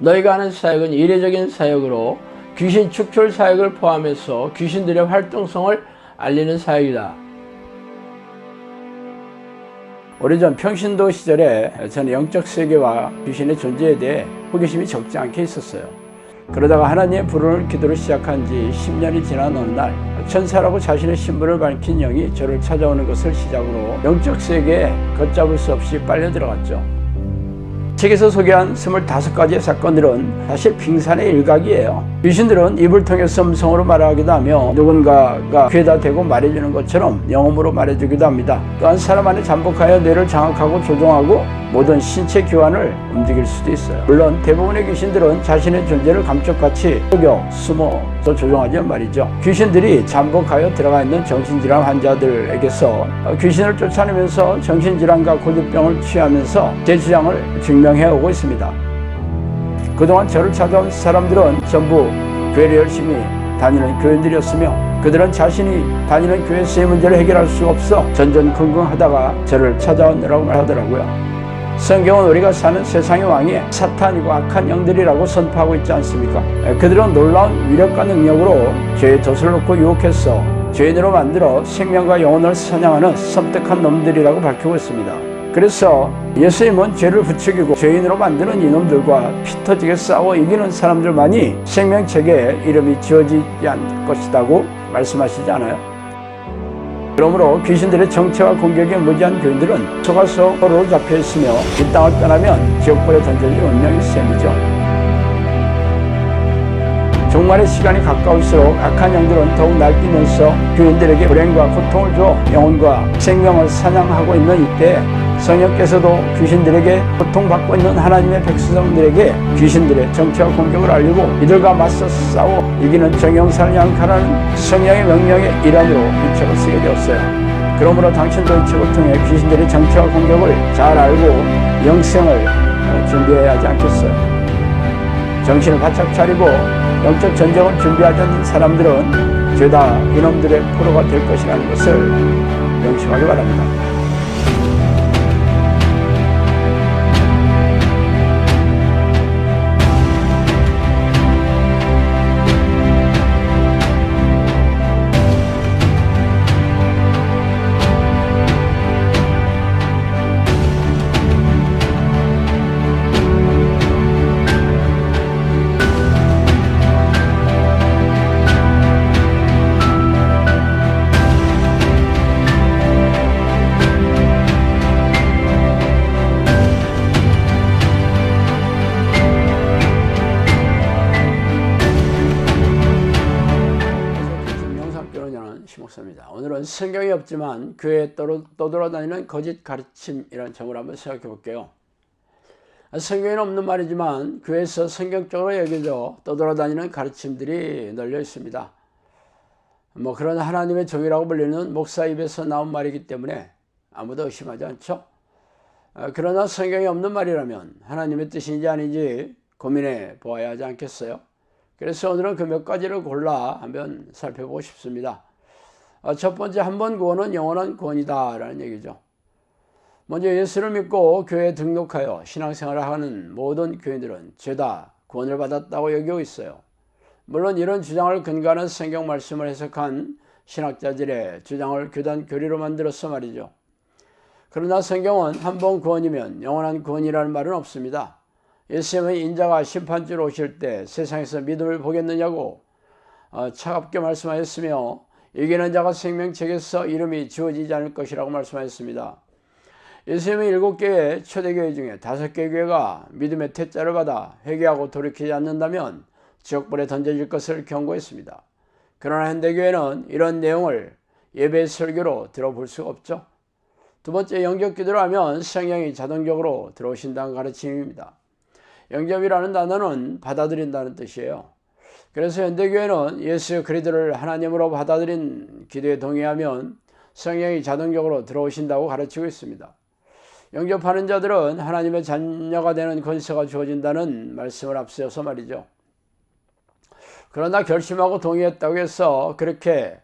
너희가 하는 사역은 이례적인 사역으로 귀신 축출 사역을 포함해서 귀신들의 활동성을 알리는 사역이다. 오래전 평신도 시절에 저는 영적 세계와 귀신의 존재에 대해 호기심이 적지 않게 있었어요. 그러다가 하나님의 부르는 기도를 시작한 지 10년이 지난 어느 날 천사라고 자신의 신분을 밝힌 영이 저를 찾아오는 것을 시작으로 영적 세계에 걷잡을 수 없이 빨려 들어갔죠. 책에서 소개한 25가지의 사건들은 사실 빙산의 일각이에요. 귀신들은 입을 통해서 음성으로 말하기도 하며 누군가가 귀에다 대고 말해주는 것처럼 영음으로 말해주기도 합니다. 또한 사람 안에 잠복하여 뇌를 장악하고 조종하고 모든 신체 기관을 움직일 수도 있어요. 물론 대부분의 귀신들은 자신의 존재를 감쪽같이 속여 숨어서 조종하지만 말이죠. 귀신들이 잠복하여 들어가 있는 정신질환 환자들에게서 귀신을 쫓아내면서 정신질환과 고질병을 취하면서 제 주장을 증명해오고 있습니다. 그동안 저를 찾아온 사람들은 전부 교회를 열심히 다니는 교인들이었으며 그들은 자신이 다니는 교회에서의 문제를 해결할 수 없어 전전긍긍하다가 저를 찾아오느라고 말하더라고요. 성경은 우리가 사는 세상의 왕이 사탄이고 악한 영들이라고 선포하고 있지 않습니까? 그들은 놀라운 위력과 능력으로 죄의 덫을 놓고 유혹해서 죄인으로 만들어 생명과 영혼을 사냥하는 섬뜩한 놈들이라고 밝히고 있습니다. 그래서 예수님은 죄를 부추기고 죄인으로 만드는 이놈들과 피 터지게 싸워 이기는 사람들만이 생명책에 이름이 지어지지 않을 것이라고 말씀하시지 않아요? 그러므로 귀신들의 정체와 공격에 무지한 교인들은 속아서 포로로 잡혀있으며 이 땅을 떠나면 지옥불에 던져질 운명의 셈이죠. 종말의 시간이 가까울수록 악한 영들은 더욱 날뛰면서 교인들에게 불행과 고통을 줘 영혼과 생명을 사냥하고 있는 이때 성령께서도 귀신들에게 고통받고 있는 하나님의 백성들에게 귀신들의 정체와 공격을 알리고 이들과 맞서 싸워 이기는 정형산을 양칼하는 성령의 명령의 일환으로 이 책을 쓰게 되었어요. 그러므로 당신도 이 책을 통해 귀신들의 정체와 공격을 잘 알고 영생을 준비해야 하지 않겠어요? 정신을 바짝 차리고 영적 전쟁을 준비하지 않는 사람들은 죄다 이놈들의 포로가 될 것이라는 것을 명심하기 바랍니다. 오늘은 성경이 없지만 교회에 떠돌아다니는 거짓 가르침이라는 제목을 한번 생각해 볼게요. 성경에는 없는 말이지만 교회에서 성경적으로 여겨져 떠돌아다니는 가르침들이 널려 있습니다. 그런 하나님의 종이라고 불리는 목사 입에서 나온 말이기 때문에 아무도 의심하지 않죠. 그러나 성경에 없는 말이라면 하나님의 뜻인지 아닌지 고민해 보아야 하지 않겠어요? 그래서 오늘은 그 몇 가지를 골라 한번 살펴보고 싶습니다. 첫 번째, 한 번 구원은 영원한 구원이다 라는 얘기죠. 먼저 예수를 믿고 교회에 등록하여 신앙생활을 하는 모든 교인들은 죄다 구원을 받았다고 여기고 있어요. 물론 이런 주장을 근거하는 성경 말씀을 해석한 신학자들의 주장을 교단 교리로 만들어서 말이죠. 그러나 성경은 한 번 구원이면 영원한 구원이라는 말은 없습니다. 예수님은 인자가 심판주로 오실 때 세상에서 믿음을 보겠느냐고 차갑게 말씀하였으며 이기는 자가 생명책에서 이름이 지워지지 않을 것이라고 말씀하셨습니다. 예수님의 7개의 초대교회 중에 5개 교회가 믿음의 태자를 받아 회개하고 돌이키지 않는다면 지옥불에 던져질 것을 경고했습니다. 그러나 현대교회는 이런 내용을 예배 설교로 들어볼 수가 없죠. 두 번째, 영접기도를 하면 성령이 자동적으로 들어오신다는 가르침입니다. 영접이라는 단어는 받아들인다는 뜻이에요. 그래서 현대교회는 예수 그리스도를 하나님으로 받아들인 기도에 동의하면 성령이 자동적으로 들어오신다고 가르치고 있습니다. 영접하는 자들은 하나님의 자녀가 되는 권세가 주어진다는 말씀을 앞세워서 말이죠. 그러나 결심하고 동의했다고 해서 그렇게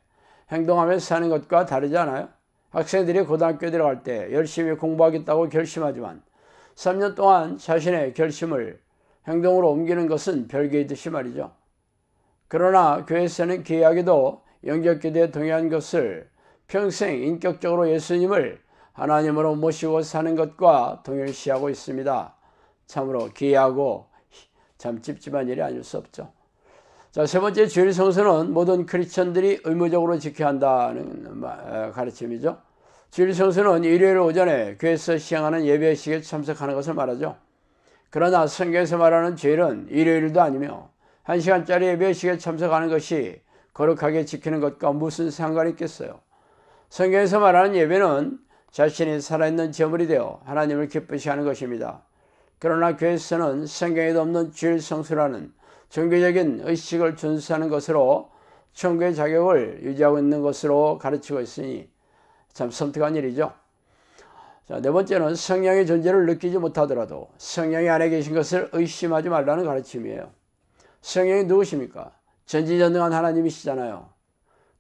행동하면서 사는 것과 다르지 않아요? 학생들이 고등학교에 들어갈 때 열심히 공부하겠다고 결심하지만 3년 동안 자신의 결심을 행동으로 옮기는 것은 별개의 듯이 말이죠. 그러나 교회에서는 기이하게도 영적기도에 동의한 것을 평생 인격적으로 예수님을 하나님으로 모시고 사는 것과 동일시하고 있습니다. 참으로 기이하고 참 찝찝한 일이 아닐 수 없죠. 자, 세 번째, 주일 성수는 모든 크리스천들이 의무적으로 지켜야 한다는 가르침이죠. 주일 성수는 일요일 오전에 교회에서 시행하는 예배식에 참석하는 것을 말하죠. 그러나 성경에서 말하는 주일은 일요일도 아니며 1시간짜리 예배식에 참석하는 것이 거룩하게 지키는 것과 무슨 상관이 있겠어요. 성경에서 말하는 예배는 자신이 살아있는 제물이 되어 하나님을 기쁘시게 하는 것입니다. 그러나 교회에서는 성경에도 없는 주일 성수라는 종교적인 의식을 준수하는 것으로 천국의 자격을 유지하고 있는 것으로 가르치고 있으니 참 섬뜩한 일이죠. 자, 네 번째는 성령의 존재를 느끼지 못하더라도 성령이 안에 계신 것을 의심하지 말라는 가르침이에요. 성령이 누구십니까? 전지전능한 하나님이시잖아요.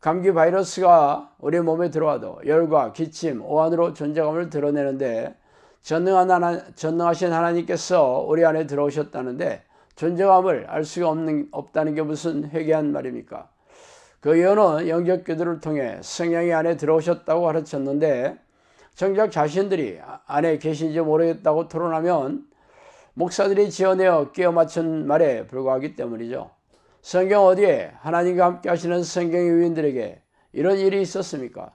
감기 바이러스가 우리 몸에 들어와도 열과 기침, 오한으로 존재감을 드러내는데 전능하신 하나님께서 우리 안에 들어오셨다는데 존재감을 알 수가 없다는 게 무슨 회개한 말입니까? 그 이유는 영적 기도를 통해 성령이 안에 들어오셨다고 가르쳤는데 정작 자신들이 안에 계신지 모르겠다고 토론하면 목사들이 지어내어 끼워 맞춘 말에 불과하기 때문이죠. 성경 어디에 하나님과 함께 하시는 성경의 유인들에게 이런 일이 있었습니까?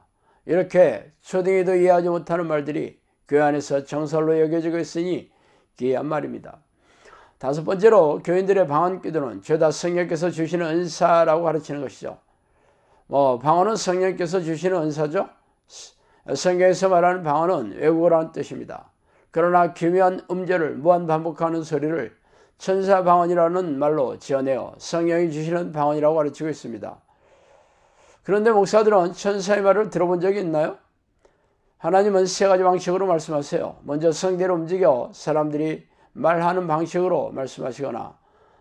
이렇게 초등이도 이해하지 못하는 말들이 교회 안에서 정설로 여겨지고 있으니 기이한 말입니다. 다섯 번째로 교인들의 방언 기도는 죄다 성령께서 주시는 은사라고 가르치는 것이죠. 방언은 성령께서 주시는 은사죠. 성경에서 말하는 방언은 외국어라는 뜻입니다. 그러나 기묘한 음절을 무한 반복하는 소리를 천사 방언이라는 말로 지어내어 성령이 주시는 방언이라고 가르치고 있습니다. 그런데 목사들은 천사의 말을 들어본 적이 있나요? 하나님은 세 가지 방식으로 말씀하세요. 먼저 성대를 움직여 사람들이 말하는 방식으로 말씀하시거나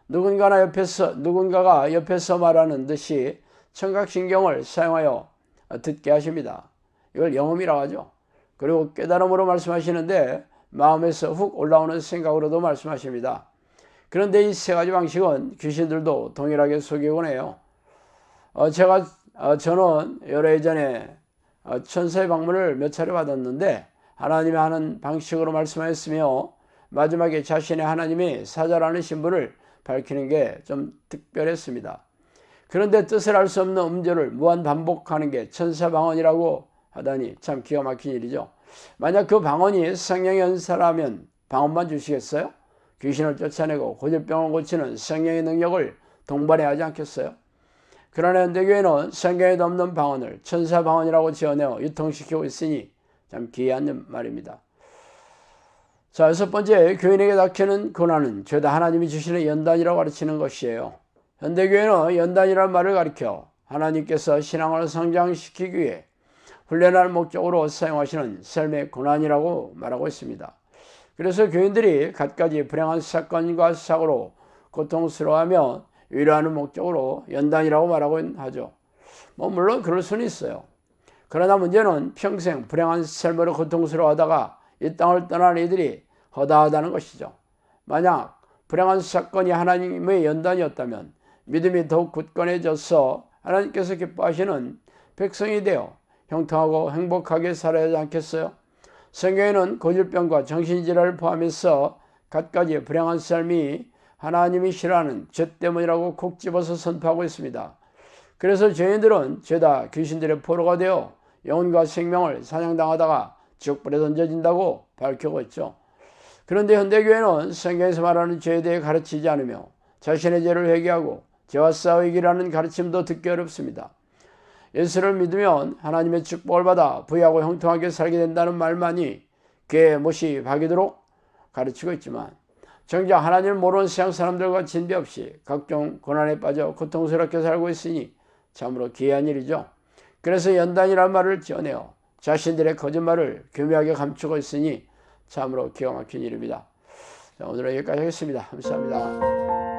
누군가가 옆에서 말하는 듯이 청각신경을 사용하여 듣게 하십니다. 이걸 영음이라고 하죠. 그리고 깨달음으로 말씀하시는데 마음에서 훅 올라오는 생각으로도 말씀하십니다. 그런데 이 세 가지 방식은 귀신들도 동일하게 속이곤 해요. 저는 여러 예전에 천사의 방문을 몇 차례 받았는데 하나님이 하는 방식으로 말씀하였으며 마지막에 자신의 하나님이 사자라는 신분을 밝히는 게 좀 특별했습니다. 그런데 뜻을 알 수 없는 음절을 무한 반복하는 게 천사 방언이라고 하다니 참 기가 막힌 일이죠. 만약 그 방언이 성령의 은사라면 방언만 주시겠어요? 귀신을 쫓아내고 고질병을 고치는 성령의 능력을 동반해야 하지 않겠어요? 그러나 현대교회는 성경에도 없는 방언을 천사 방언이라고 지어내어 유통시키고 있으니 참 기이한 말입니다. 자, 여섯 번째, 교인에게 닥치는 고난은 죄다 하나님이 주시는 연단이라고 가르치는 것이에요. 현대교회는 연단이라는 말을 가리켜 하나님께서 신앙을 성장시키기 위해 훈련할 목적으로 사용하시는 삶의 고난이라고 말하고 있습니다. 그래서 교인들이 갖가지 불행한 사건과 사고로 고통스러워하며 위로하는 목적으로 연단이라고 말하고 하죠. 물론 그럴 수는 있어요. 그러나 문제는 평생 불행한 삶으로 고통스러워하다가 이 땅을 떠나는 이들이 허다하다는 것이죠. 만약 불행한 사건이 하나님의 연단이었다면 믿음이 더욱 굳건해져서 하나님께서 기뻐하시는 백성이 되어 형통하고 행복하게 살아야 하지 않겠어요? 성경에는 고질병과 정신질환을 포함해서 갖가지 불행한 삶이 하나님이 싫어하는 죄 때문이라고 콕 집어서 선포하고 있습니다. 그래서 죄인들은 죄다 귀신들의 포로가 되어 영혼과 생명을 사냥당하다가 지옥불에 던져진다고 밝히고 있죠. 그런데 현대교회는 성경에서 말하는 죄에 대해 가르치지 않으며 자신의 죄를 회개하고 죄와 싸워 이기라는 가르침도 듣기 어렵습니다. 예수를 믿으면 하나님의 축복을 받아 부유하고 형통하게 살게 된다는 말만이 귀에 못이 박이도록 가르치고 있지만 정작 하나님을 모르는 세상 사람들과 진배 없이 각종 고난에 빠져 고통스럽게 살고 있으니 참으로 기이한 일이죠. 그래서 연단이라는 말을 지어내어 자신들의 거짓말을 교묘하게 감추고 있으니 참으로 기가 막힌 일입니다. 자, 오늘은 여기까지 하겠습니다. 감사합니다.